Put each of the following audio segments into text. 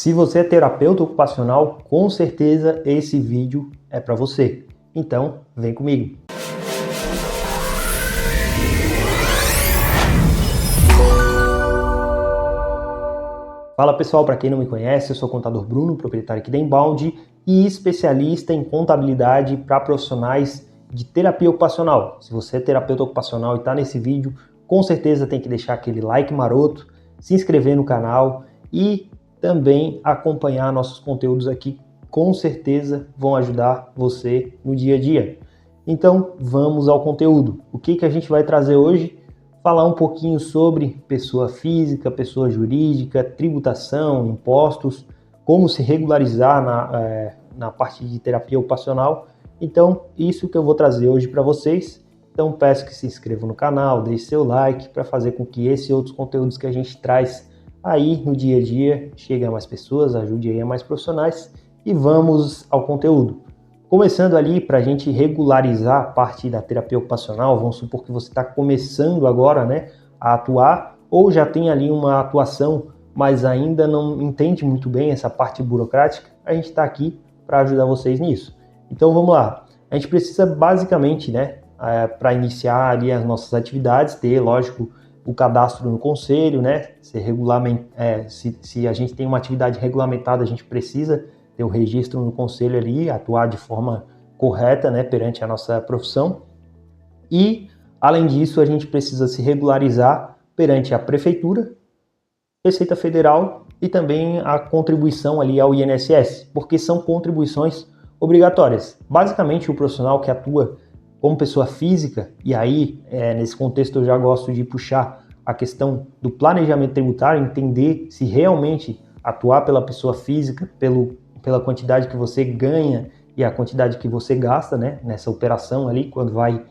Se você é terapeuta ocupacional, com certeza esse vídeo é para você. Então, vem comigo. Fala pessoal, para quem não me conhece, eu sou o contador Bruno, proprietário aqui da Inbound e especialista em contabilidade para profissionais de terapia ocupacional. Se você é terapeuta ocupacional e está nesse vídeo, com certeza tem que deixar aquele like maroto, se inscrever no canal e também acompanhar nossos conteúdos aqui, com certeza vão ajudar você no dia a dia. Então vamos ao conteúdo. O que a gente vai trazer hoje? Falar um pouquinho sobre pessoa física, pessoa jurídica, tributação, impostos, como se regularizar na parte de terapia ocupacional. Então isso que eu vou trazer hoje para vocês. Então peço que se inscrevam no canal, deixe seu like para fazer com que esse e outros conteúdos que a gente traz aí no dia a dia chegue a mais pessoas, ajude aí a mais profissionais e vamos ao conteúdo. Começando ali para a gente regularizar a parte da terapia ocupacional, vamos supor que você está começando agora, né, a atuar ou já tem ali uma atuação, mas ainda não entende muito bem essa parte burocrática, a gente está aqui para ajudar vocês nisso. Então vamos lá, a gente precisa basicamente, né, para iniciar ali as nossas atividades, ter, lógico, o cadastro no conselho, né? Se a gente tem uma atividade regulamentada, a gente precisa ter o registro no conselho ali, atuar de forma correta, né, perante a nossa profissão. E, além disso, a gente precisa se regularizar perante a Prefeitura, Receita Federal e também a contribuição ali ao INSS, porque são contribuições obrigatórias. Basicamente, o profissional que atua como pessoa física, e aí, nesse contexto eu já gosto de puxar a questão do planejamento tributário, entender se realmente atuar pela pessoa física, pela quantidade que você ganha e a quantidade que você gasta, né, nessa operação ali, quando vai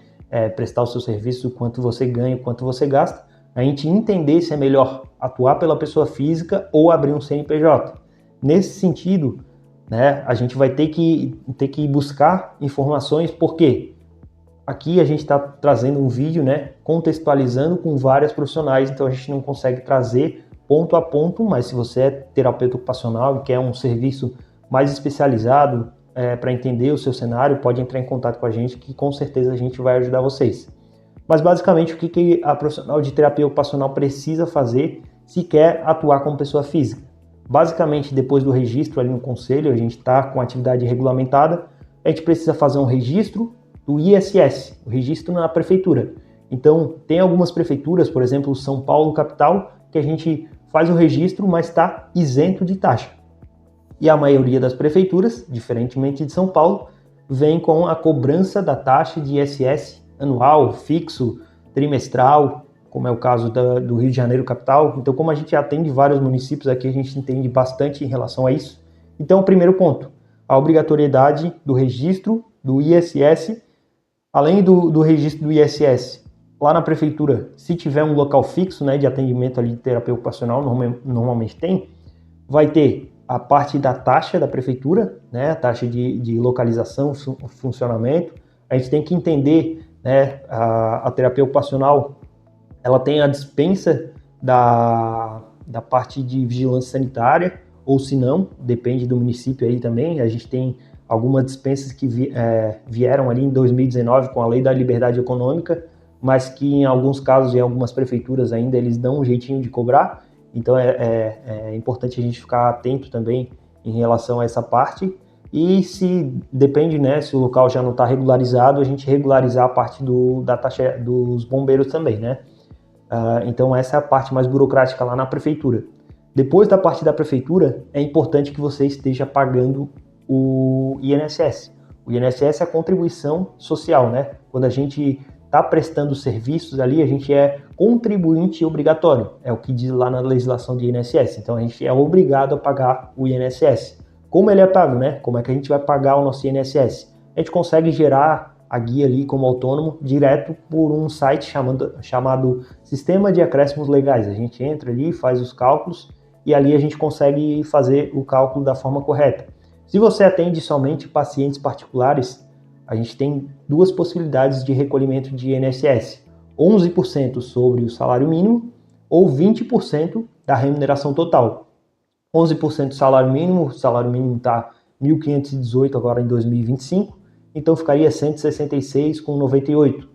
prestar o seu serviço, quanto você ganha, quanto você gasta, a gente entender se é melhor atuar pela pessoa física ou abrir um CNPJ. Nesse sentido, né, a gente vai ter que buscar informações, por quê? Aqui a gente está trazendo um vídeo, né, contextualizando com várias profissionais, então a gente não consegue trazer ponto a ponto, mas se você é terapeuta ocupacional e quer um serviço mais especializado para entender o seu cenário, pode entrar em contato com a gente que com certeza a gente vai ajudar vocês. Mas basicamente o que a profissional de terapia ocupacional precisa fazer se quer atuar como pessoa física? Basicamente, depois do registro ali no conselho, a gente está com atividade regulamentada, a gente precisa fazer um registro do ISS, o registro na prefeitura. Então, tem algumas prefeituras, por exemplo, São Paulo capital, que a gente faz o registro, mas está isento de taxa. E a maioria das prefeituras, diferentemente de São Paulo, vem com a cobrança da taxa de ISS anual, fixo, trimestral, como é o caso do Rio de Janeiro capital. Então, como a gente atende vários municípios aqui, a gente entende bastante em relação a isso. Então, o primeiro ponto, a obrigatoriedade do registro do ISS. Além do registro do ISS, lá na prefeitura, se tiver um local fixo, né, de atendimento ali de terapia ocupacional, normalmente tem, vai ter a parte da taxa da prefeitura, né, a taxa de localização, funcionamento. A gente tem que entender, né, a terapia ocupacional, ela tem a dispensa da parte de vigilância sanitária, ou se não, depende do município aí também, a gente tem algumas dispensas que vieram ali em 2019 com a Lei da Liberdade Econômica, mas que em alguns casos, em algumas prefeituras ainda, eles dão um jeitinho de cobrar. Então é importante a gente ficar atento também em relação a essa parte. E se depende, né, se o local já não está regularizado, a gente regularizar a parte da taxa dos bombeiros também, né? Então essa é a parte mais burocrática lá na prefeitura. Depois da parte da prefeitura, é importante que você esteja pagando o INSS. O INSS é a contribuição social, né? Quando a gente está prestando serviços ali, a gente é contribuinte obrigatório, é o que diz lá na legislação de INSS. Então a gente é obrigado a pagar o INSS. Como ele é pago, né? Como é que a gente vai pagar o nosso INSS? A gente consegue gerar a guia ali como autônomo direto por um site chamado Sistema de Acréscimos Legais. A gente entra ali, faz os cálculos e ali a gente consegue fazer o cálculo da forma correta. Se você atende somente pacientes particulares, a gente tem duas possibilidades de recolhimento de INSS. 11% sobre o salário mínimo ou 20% da remuneração total. 11% do salário mínimo, o salário mínimo está 1.518 agora em 2025, então ficaria 166,98.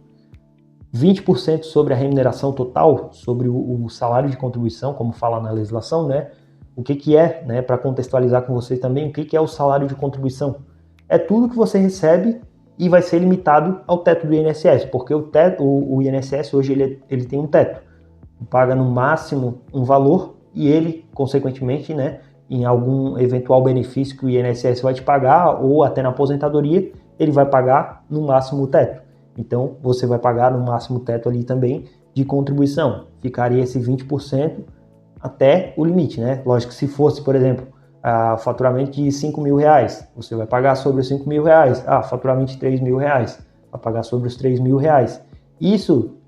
20% sobre a remuneração total, sobre o salário de contribuição, como fala na legislação, né? O que é, né, para contextualizar com vocês também, o que é o salário de contribuição? É tudo que você recebe e vai ser limitado ao teto do INSS, porque o INSS hoje ele tem um teto, paga no máximo um valor e ele, consequentemente, né, em algum eventual benefício que o INSS vai te pagar ou até na aposentadoria, ele vai pagar no máximo o teto. Então, você vai pagar no máximo o teto ali também de contribuição. Ficaria esse 20% até o limite, né? Lógico que se fosse, por exemplo, faturamento de R$5.000, você vai pagar sobre os R$5.000. Faturamento de R$3.000, vai pagar sobre os R$3.000.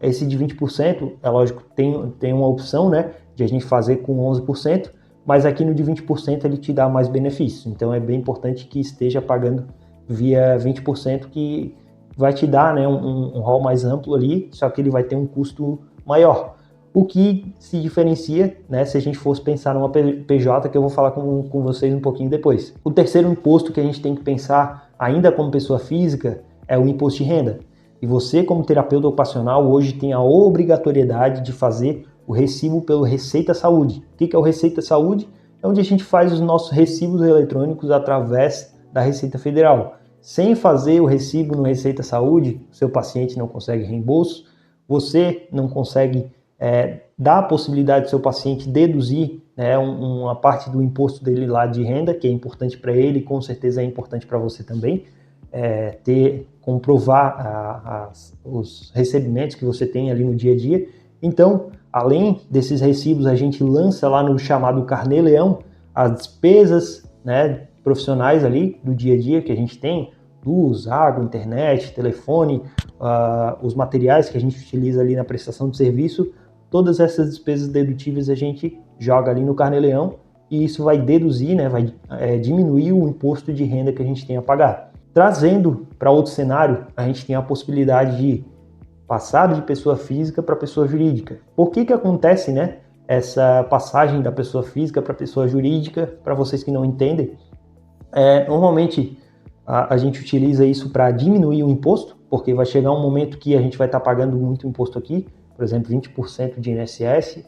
Esse de 20%, é lógico, tem uma opção, né, de a gente fazer com 11%, mas aqui no de 20% ele te dá mais benefícios. Então é bem importante que esteja pagando via 20%, que vai te dar, né, um rol mais amplo ali, só que ele vai ter um custo maior. O que se diferencia, né, se a gente fosse pensar numa PJ, que eu vou falar com vocês um pouquinho depois. O terceiro imposto que a gente tem que pensar, ainda como pessoa física, é o imposto de renda. E você, como terapeuta ocupacional, hoje tem a obrigatoriedade de fazer o recibo pelo Receita Saúde. O que é o Receita Saúde? É onde a gente faz os nossos recibos eletrônicos através da Receita Federal. Sem fazer o recibo no Receita Saúde, seu paciente não consegue reembolso, você não consegue dar a possibilidade do seu paciente deduzir, né, uma parte do imposto dele lá de renda, que é importante para ele, com certeza é importante para você também, comprovar os recebimentos que você tem ali no dia a dia. Então, além desses recibos, a gente lança lá no chamado Carnê-Leão as despesas, né, profissionais ali do dia a dia que a gente tem, luz, água, internet, telefone, os materiais que a gente utiliza ali na prestação de serviço. Todas essas despesas dedutíveis a gente joga ali no Carnê-Leão e isso vai deduzir, né, vai diminuir o imposto de renda que a gente tem a pagar. Trazendo para outro cenário, a gente tem a possibilidade de passar de pessoa física para pessoa jurídica. Por que acontece, né, essa passagem da pessoa física para pessoa jurídica? Para vocês que não entendem, normalmente a gente utiliza isso para diminuir o imposto, porque vai chegar um momento que a gente vai estar pagando muito imposto aqui, por exemplo, 20% de INSS,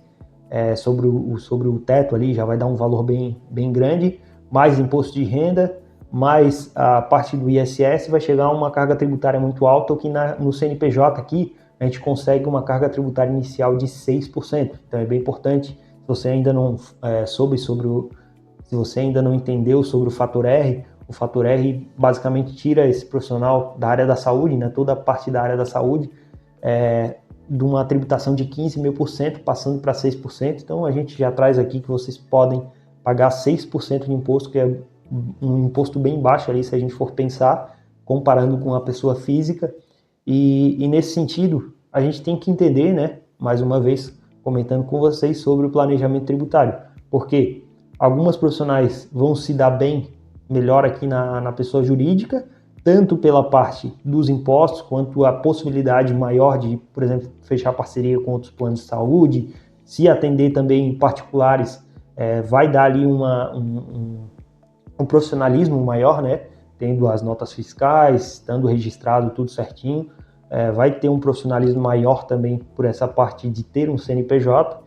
sobre o teto ali já vai dar um valor bem grande, mais imposto de renda, mais a parte do ISS, vai chegar a uma carga tributária muito alta, o que no CNPJ aqui a gente consegue uma carga tributária inicial de 6%. Então é bem importante, se você ainda não se você ainda não entendeu sobre o Fator R, o Fator R basicamente tira esse profissional da área da saúde, né, toda a parte da área da saúde, de uma tributação de 15.000%, passando para 6%. Então a gente já traz aqui que vocês podem pagar 6% de imposto, que é um imposto bem baixo ali, se a gente for pensar, comparando com a pessoa física. E nesse sentido, a gente tem que entender, né, mais uma vez, comentando com vocês sobre o planejamento tributário, porque algumas profissionais vão se dar bem melhor aqui na pessoa jurídica, tanto pela parte dos impostos, quanto a possibilidade maior de, por exemplo, fechar parceria com outros planos de saúde, se atender também em particulares, vai dar ali um profissionalismo maior, né? Tendo as notas fiscais, estando registrado tudo certinho, vai ter um profissionalismo maior também por essa parte de ter um CNPJ.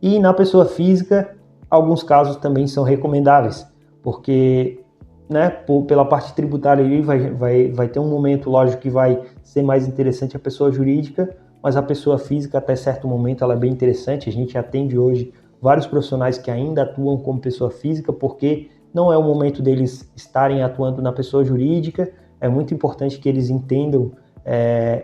E na pessoa física, alguns casos também são recomendáveis, porque, né, pela parte tributária ali vai ter um momento, lógico, que vai ser mais interessante a pessoa jurídica, mas a pessoa física até certo momento ela é bem interessante. A gente atende hoje vários profissionais que ainda atuam como pessoa física, porque não é o momento deles estarem atuando na pessoa jurídica. É muito importante que eles entendam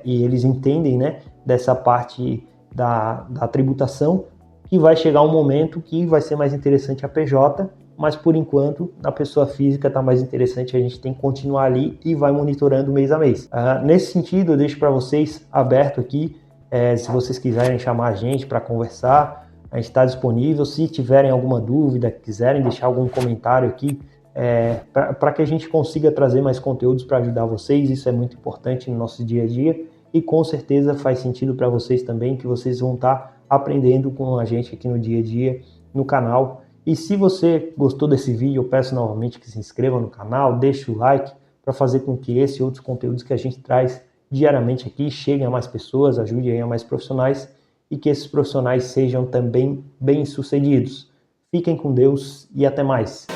e eles entendem, né, dessa parte da tributação, que vai chegar um momento que vai ser mais interessante a PJ, mas por enquanto na pessoa física está mais interessante, a gente tem que continuar ali e vai monitorando mês a mês. Nesse sentido, eu deixo para vocês aberto aqui, se vocês quiserem chamar a gente para conversar, a gente está disponível. Se tiverem alguma dúvida, quiserem deixar algum comentário aqui, para que a gente consiga trazer mais conteúdos para ajudar vocês, isso é muito importante no nosso dia a dia e com certeza faz sentido para vocês também, que vocês vão estar aprendendo com a gente aqui no dia a dia, no canal, E se você gostou desse vídeo, eu peço novamente que se inscreva no canal, deixe o like para fazer com que esse e outros conteúdos que a gente traz diariamente aqui cheguem a mais pessoas, ajudem a mais profissionais e que esses profissionais sejam também bem-sucedidos. Fiquem com Deus e até mais.